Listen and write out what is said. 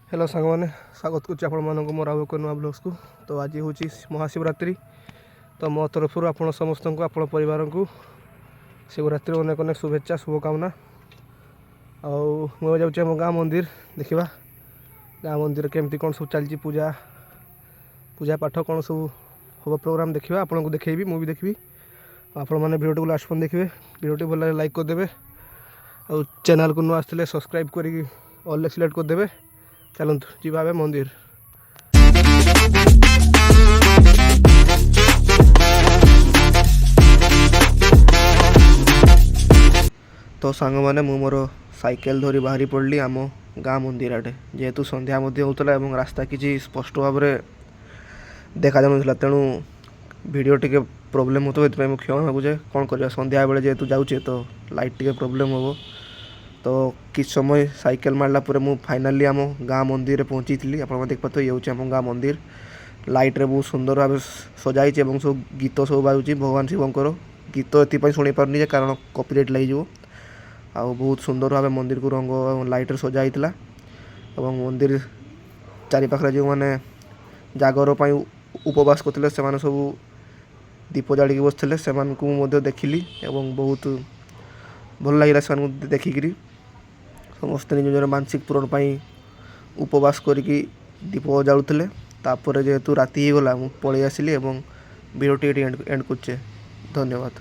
Hello सांग मैंने स्वागत कर मोर आउ एक नुआ ब्लग्स को। तो आज हूँ महाशिवरात्रि। तो मो तरफ आप समस्त को आप परिवार को शिवरात्रि अनेक अनेक शुभेच्छा शुभकामना। आउ जाऊँ गाँ मंदिर देखा गाँ मंदिर केमती कौन सब चलती पूजा पूजा पाठ कौन सब हम प्रोग्राम देखा आपन को देखेबी मुझे देखी आपण मैंने भिडियो को लास्ट देखिए। भिडियो भल लाइक करदे और चैनल को नुआ आसते सब्सक्राइब करी ऑल सिलेक्ट करदे। चलतु जीवा मंदिर। तो सांग मैंने मोर साइकेल धरी बाहरी पड़ी आम गाँ मंदिर आटे जेहेतु संध्या होता है रास्ता किसी स्पष्ट भाव में देखा जाऊला तेणु वीडियो टिके प्रोब्लेम होता है मुझे क्षमा मागुचे कौन कर संध्या बेले जेहेतु जाऊे तो लाइट टिके प्रोब्लेम हम। तो किस समय साइकेल मारला पर मु फाइनाली आम गाँ मंदिर पहुँची थी। आप देख पाते ये आम गाँ मंदिर लाइट रे बहुत सुंदर भाव सजाई सब गीत सब बाजुची भगवान शिवंकर गीत ये शुणी पारनी कारण कॉपीराइट लगी आ बहुत सुंदर भाव मंदिर को रंग लाइट रे सजाई मंदिर चारिपाखे जो मैंने जागर उपवास करते सब दीप जाड़ी बसते से देखिली बहुत भल लगे से देखिकी समस्त निज निजर मानसिक पूरण पर उपवास करिकी दीप जालुले। तापर जेहेतु राति हो गला पलि आसिली वीडियो एंड कर। धन्यवाद।